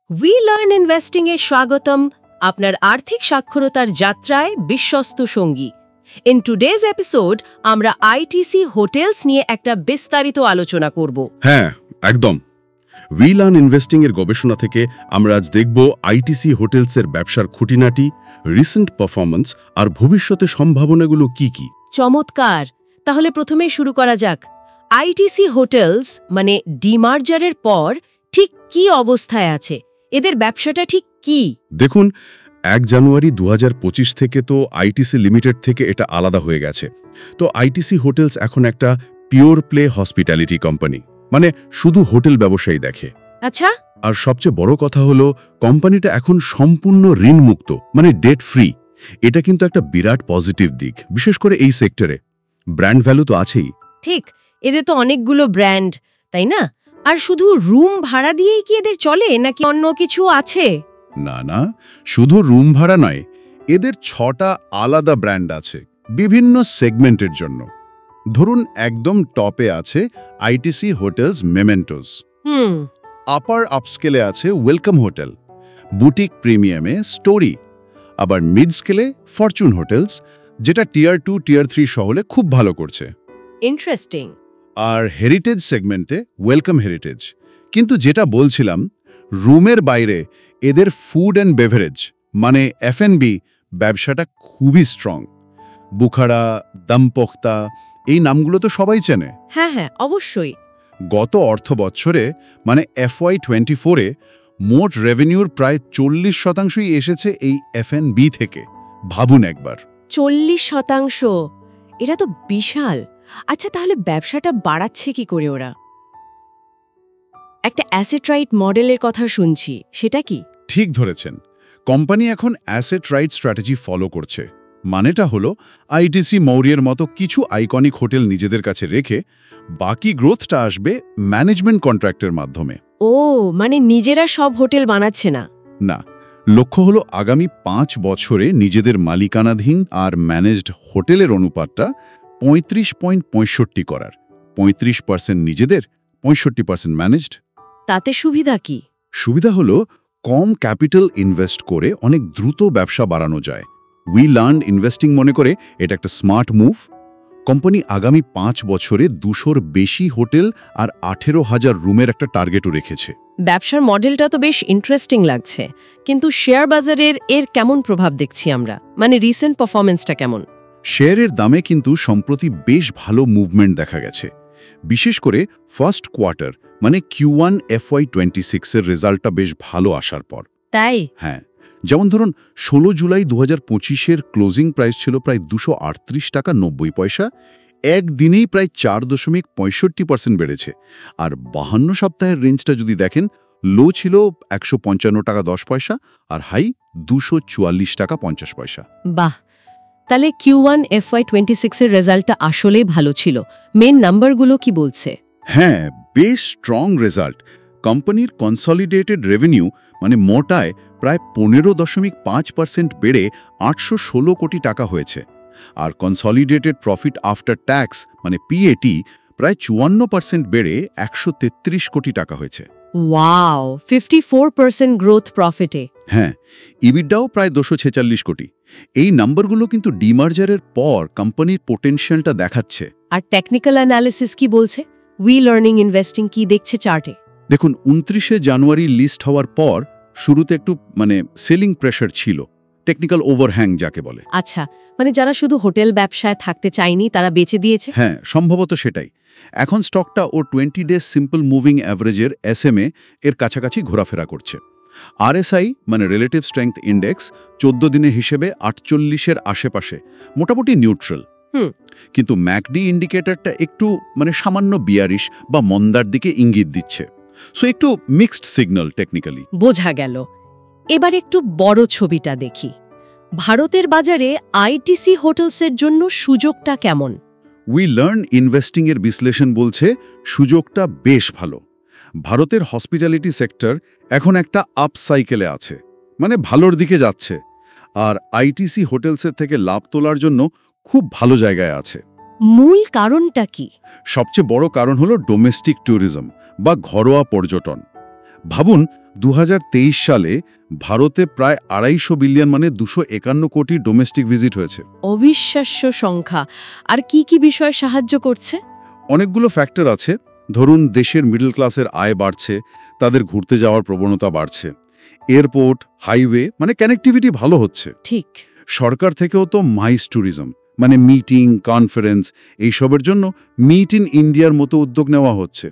We learn investing এ স্বাগতম, আপনার আর্থিক সাক্ষরতার যাত্রায় বিশ্বস্ত সঙ্গী। ইন টুডেজ এপিসোড আমরা আইটিসি হোটেলস নিয়ে একটা বিস্তারিত আলোচনা করব। হ্যাঁ, একদম। উই লার্ন ইনভেস্টিং এর গবেষণা থেকে আমরা আজ দেখব আইটিসি হোটেলসের ব্যবসার খুঁটিনাটি, রিসেন্ট পারফরম্যান্স আর ভবিষ্যতে সম্ভাবনাগুলো কি কি। চমৎকার! তাহলে প্রথমেই শুরু করা যাক। আইটিসি হোটেলস মানে ডিমার্জারের পর ঠিক কি অবস্থায় আছে? এদের ব্যবসাটা ঠিক কি? দেখুন, 1 জানুয়ারি 2025 থেকে তো আইটিসি লিমিটেড থেকে এটা আলাদা হয়ে গেছে। তো আইটিসি হোটেলস এখন একটা পিওর প্লে হসপিটালিটি কোম্পানি, মানে শুধু হোটেল ব্যবসায়ী দেখে। আচ্ছা। আর সবচেয়ে বড় কথা হলো কোম্পানিটা এখন সম্পূর্ণ ঋণমুক্ত, মানে ডেট ফ্রি। এটা কিন্তু একটা বিরাট পজিটিভ দিক, বিশেষ করে এই সেক্টরে। ব্র্যান্ড ভ্যালু তো আছেই। ঠিক, এদের তো অনেকগুলো ব্র্যান্ড, তাই না? আর শুধু রুম ভাড়া দিয়েই কি এদের চলে, নাকি অন্য কিছু আছে? না না, শুধু রুম ভাড়া নয়, এদের 6টা আলাদা ব্র্যান্ড আছে বিভিন্ন সেগমেন্টের জন্য। ধরুন, একদম টপে আছে আইটিসি হোটেলস মেমেন্টোস, আপার আপস্কেলে আছে ওয়েলকাম হোটেল, বুটিক প্রিমিয়ামে স্টোরি, আবার মিড স্কেলে ফরচুন হোটেলস, যেটা টিয়ার 2 টিয়ার 3 শহরে খুব ভালো করছে। ইন্টারেস্টিং। আর হেরিটেজ সেগমেন্টে ওয়েলকাম হেরিটেজ। কিন্তু যেটা বলছিলাম, রুমের বাইরে এদের ফুড অ্যান্ড বেভারেজ মানে F&B ব্যবসাটা খুবই স্ট্রং। বুখারা, দমপোক্তা, এই নামগুলো তো সবাই চেনে। হ্যাঁ হ্যাঁ, অবশ্যই। গত অর্থ বৎসরে মানে FY24-এ মোট রেভিনিউর প্রায় 40% এসেছে এই F&B থেকে। ভাবুন একবার। 40%! এটা তো বিশাল। আচ্ছা, তাহলে ব্যবসাটা বাড়াচ্ছে কি করে ওরা? একটা অ্যাসেট রাইট মডেলের কথা শুনছি, সেটা কি? ঠিক ধরেছেন, কোম্পানি এখন অ্যাসেট রাইট স্ট্র্যাটেজি ফলো করছে। মানেটা হলো আইটিসি মৌর্যের মতো কিছু আইকনিক হোটেল নিজেদের কাছে রেখে বাকি গ্রোথটা আসবে ম্যানেজমেন্ট কন্ট্রাক্টের মাধ্যমে। ও, মানে নিজেরা সব হোটেল বানাচ্ছে না? না, লক্ষ্য হলো আগামী 5 বছরে নিজেদের মালিকানাধীন আর ম্যানেজড হোটেলের অনুপাতটা 35.65 করার। 35% নিজেদের, 65% ম্যানেজড। তাতে সুবিধা কি? সুবিধা হলো কম ক্যাপিটাল ইনভেস্ট করে অনেক দ্রুত ব্যবসা বাড়ানো যায়। উই লার্ন ইনভেস্টিং মনে করে এটা একটা স্মার্ট মুভ। কোম্পানি আগামী 5 বছরে 200-র বেশি হোটেল আর 18,000 রুমের একটা টার্গেটও রেখেছে। ব্যবসার মডেলটা তো বেশ ইন্টারেস্টিং লাগছে, কিন্তু শেয়ার বাজারের এর কেমন প্রভাব দেখছি আমরা? মানে রিসেন্ট পারফরম্যান্সটা কেমন? শেয়ারের দামে কিন্তু সম্প্রতি বেশ ভালো মুভমেন্ট দেখা গেছে, বিশেষ করে ফার্স্ট কোয়ার্টার মানে Q1 FY26-এর রেজাল্টটা বেশ ভালো আসার পর। তাই? হ্যাঁ, যেমন ধরুন 16 জুলাই 2025-এর ক্লোজিং প্রাইস ছিল প্রায় 238 টাকা 90 পয়সা। একদিনেই প্রায় 4.65% বেড়েছে। আর 52 সপ্তাহের রেঞ্জটা যদি দেখেন, লো ছিল 155 টাকা 10 পয়সা আর হাই 244 টাকা 50 পয়সা। বাহ! তাহলে Q1 FY26 এর রেজাল্টটা আসলেই ভালো ছিল। মেন নাম্বারগুলো কি বলছে? হ্যাঁ, বেশ স্ট্রং রেজাল্ট। কোম্পানির কনসলিডেটেড রেভিনিউ মানে মোটায় প্রায় 15.5% বেড়ে 816 কোটি টাকা হয়েছে। আর কনসলিডেটেড প্রফিট আফটার ট্যাক্স মানে PAT প্রায় 54% বেড়ে 133 কোটি টাকা হয়েছে। ওয়াও! 54% গ্রোথ প্রফিটে। হ্যাঁ, ইবিডাও প্রায় 246 কোটি। এই নাম্বারগুলো কিন্তু ডিমার্জারের পর কোম্পানির পোটেনশিয়ালটা দেখাচ্ছে। আর টেকনিক্যাল অ্যানালিসিস কি বলছে? উই লার্নিং ইনভেস্টিং কি দেখছে চার্টে? দেখুন, 29 জানুয়ারি লিস্ট হওয়ার পর শুরুতে একটু সেলিং প্রেশার ছিল, টেকনিক্যাল ওভারহ্যাং যাকে বলে। আচ্ছা, মানে যারা শুধু হোটেল ব্যবসায় থাকতে চায়নি তারা বেচে দিয়েছে? হ্যাঁ, সম্ভবত সেটাই। এখন স্টকটা ও 20 ডে সিম্পল মুভিং অ্যাভারেজের SMA এর কাছাকাছি ঘোরাফেরা করছে। RSI মানে রিলেটিভ স্ট্রেংথ ইন্ডেক্স 14 দিনের হিসেবে 48-এর আশেপাশে, মোটামুটি নিউট্রাল। কিন্তু ম্যাকডি ইন্ডিকেটরটা একটু সামান্য বিয়ারিশ বা মন্দার দিকে ইঙ্গিত দিচ্ছে। সো একটু মিক্সড সিগন্যাল টেকনিক্যালি। বোঝা গেল। এবার একটু বড় ছবিটা দেখি। ভারতের বাজারে আইটিসি হোটেলসের জন্য সুযোগটা কেমন? উই লার্ন ইনভেস্টিং এর বিশ্লেষণ বলছে সুযোগটা বেশ ভালো। ভারতের হসপিটালিটি সেক্টর এখন একটা আপ সাইকেলে আছে, মানে ভালোর দিকে যাচ্ছে। আর আইটিসি হোটেলসের থেকে লাভ তোলার জন্য খুব ভালো জায়গায় আছে। মূল কারণটা কি? সবচেয়ে বড় কারণ হলো ডোমেস্টিক ট্যুরিজম বা ঘরোয়া পর্যটন। ভাবুন 2023 সালে ভারতে প্রায় 250 বিলিয়ন মানে 251 কোটি ডোমেস্টিক ভিজিট হয়েছে। অবিশ্বাস্য সংখ্যা। আর কি কি বিষয় সাহায্য করছে? অনেকগুলো ফ্যাক্টর আছে। ধরুন দেশের মিডল ক্লাসের আয় বাড়ছে, তাদের ঘুরতে যাওয়ার প্রবণতা বাড়ছে, এয়ারপোর্ট, হাইওয়ে মানে কানেক্টিভিটি ভালো হচ্ছে। ঠিক। সরকার থেকেও তো মাইস ট্যুরিজম মানে মিটিং, কনফারেন্স এইসবের জন্য মিট ইন ইন্ডিয়ার মতো উদ্যোগ নেওয়া হচ্ছে।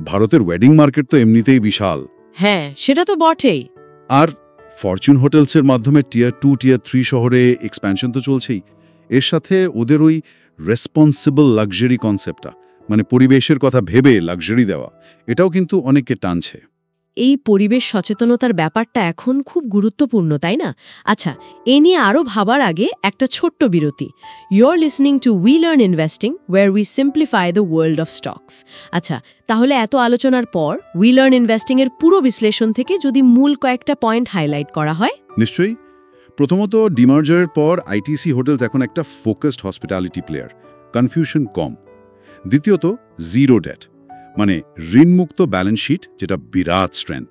ভারতের ওয়েডিং মার্কেট তো এমনিতেই বিশাল। হ্যাঁ, সেটা তো বটেই। আর ফরচুন হোটেলসের মাধ্যমে টিয়ার 2, টিয়ার 3 শহরে এক্সপ্যানশন তো চলছেই। এর সাথে ওদের ওই রেসপন্সিবল লাক্সারি কনসেপ্টটা মানে পরিবেশের কথা ভেবে লাক্সারি দেওয়া, এটাও কিন্তু অনেককে টানছে। এই পরিবেশ সচেতনতার ব্যাপারটা এখন খুব গুরুত্বপূর্ণ, তাই না? আচ্ছা, এ নিয়ে আরও ভাবার আগে একটা ছোট্ট বিরতি। Your listening to We learn Investing, where we simplify the world of stocks. আচ্ছা, তাহলে এত আলোচনার পর উই লার্ন ইনভেস্টিংয়ের পুরো বিশ্লেষণ থেকে যদি মূল কয়েকটা পয়েন্ট হাইলাইট করা হয়। নিশ্চয়ই। প্রথমত, ডিমার্জারের পর আইটিসি হোটেলস এখন একটা ফোকাসড হসপিটালিটি প্লেয়ার, কনফিউশন কম। দ্বিতীয়ত, জিরো ডেট মানে ঋণমুক্ত ব্যালেন্স শিট, যেটা বিরাট স্ট্রেংথ।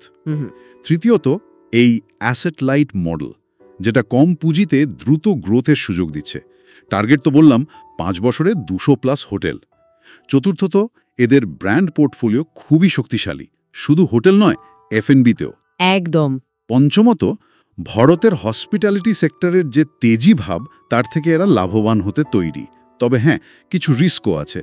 তৃতীয়ত, এই অ্যাসেট লাইট মডেল, যেটা কম পুঁজিতে দ্রুত গ্রোথের সুযোগ দিচ্ছে। টার্গেট তো বললাম 5 বছরে 200+ হোটেল। চতুর্থত, এদের ব্র্যান্ড পোর্টফোলিও খুবই শক্তিশালী, শুধু হোটেল নয়, এফএনবিতেও। একদম। পঞ্চমত, ভারতের হসপিটালিটি সেক্টরের যে তেজি ভাব, তার থেকে এরা লাভবান হতে তৈরি। তবে হ্যাঁ, কিছু রিস্কও আছে,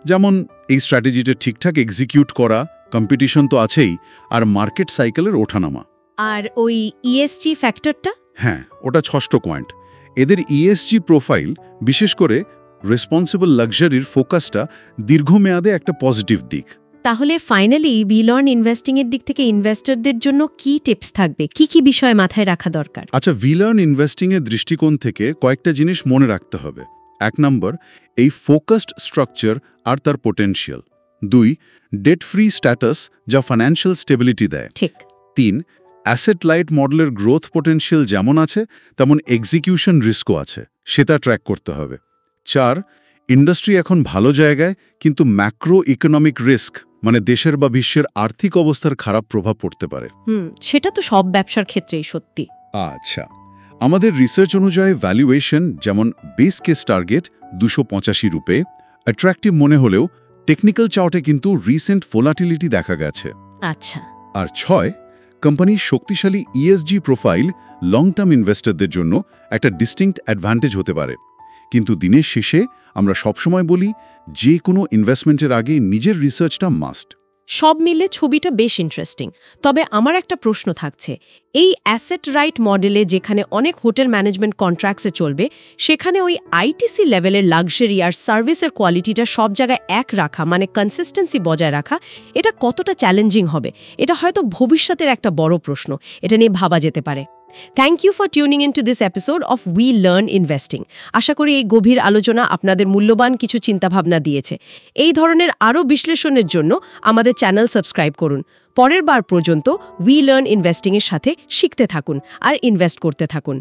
যেমন এই স্ট্র্যাটেজিটা ঠিকঠাক এক্সিকিউট করা, কম্পিটিশন তো আছেই, আর মার্কেট সাইকেলের ওঠানামা। আর ওই ইএসজি ফ্যাক্টরটা? হ্যাঁ, ওটা ষষ্ঠ পয়েন্ট। এদের ইএসজি প্রোফাইল, বিশেষ করে রেসপন্সিবল লাক্সারির ফোকাসটা দীর্ঘমেয়াদে একটা পজিটিভ দিক। তাহলে ফাইনালি উই লার্ন ইনভেস্টিংয়ের দিক থেকে ইনভেস্টরদের জন্য কি টিপস থাকবে, কি কি বিষয় মাথায় রাখা দরকার? আচ্ছা, উই লার্ন ইনভেস্টিংয়ের দৃষ্টিকোণ থেকে কয়েকটা জিনিস মনে রাখতে হবে। 1 নম্বর, এই ফোকাসড স্ট্রাকচার আর তার পোটেনশিয়াল। 2, ডেট ফ্রি স্ট্যাটাস, যা ফাইন্যান্সিয়াল স্টেবিলিটি দেয়। ঠিক। 3, অ্যাসেট লাইট মডেলের গ্রোথ পোটেনশিয়াল যেমন আছে, তেমন এক্সিকিউশন রিস্কও আছে, সেটা ট্র্যাক করতে হবে। 4, ইন্ডাস্ট্রি এখন ভালো জায়গায়, কিন্তু ম্যাক্রো ইকোনমিক রিস্ক মানে দেশের বা বিশ্বের আর্থিক অবস্থার খারাপ প্রভাব পড়তে পারে। সেটা তো সব ব্যবসার ক্ষেত্রেই সত্যি। আচ্ছা, আমাদের রিসার্চ অনুযায়ী ভ্যালুয়েশন, যেমন বেস কেস টার্গেট 285 রুপে, অ্যাট্রাকটিভ মনে হলেও টেকনিক্যাল চার্টে কিন্তু রিসেন্ট ভোলাটিলিটি দেখা গেছে। আচ্ছা। আর 6, কোম্পানির শক্তিশালী ইএসজি প্রোফাইল লং টার্ম ইনভেস্টরদের জন্য একটা ডিস্টিংক্ট অ্যাডভান্টেজ হতে পারে। কিন্তু দিনের শেষে আমরা সবসময় বলি, যে কোনো ইনভেস্টমেন্টের আগে নিজের রিসার্চটা মাস্ট। সব মিলে ছবিটা বেশ ইন্টারেস্টিং। তবে আমার একটা প্রশ্ন থাকছে, এই অ্যাসেট রাইট মডেলে যেখানে অনেক হোটেল ম্যানেজমেন্ট কন্ট্রাক্টসে চলবে, সেখানে ওই আইটিসি লেভেলের লাক্সারি আর সার্ভিসের কোয়ালিটিটা সব জায়গায় এক রাখা মানে কনসিস্টেন্সি বজায় রাখা, এটা কতটা চ্যালেঞ্জিং হবে? এটা হয়তো ভবিষ্যতের একটা বড় প্রশ্ন, এটা নিয়ে ভাবা যেতে পারে। Thank you for tuning in to this episode of we learn investing. আশা করি এই গভীর আলোচনা আপনাদের মূল্যবান কিছু চিন্তাভাবনা দিয়েছে। এই ধরনের আরও বিশ্লেষণের জন্য আমাদের চ্যানেল সাবস্ক্রাইব করুন। পরের বার পর্যন্ত উই লার্ন ইনভেস্টিংয়ের সাথে শিখতে থাকুন আর ইনভেস্ট করতে থাকুন।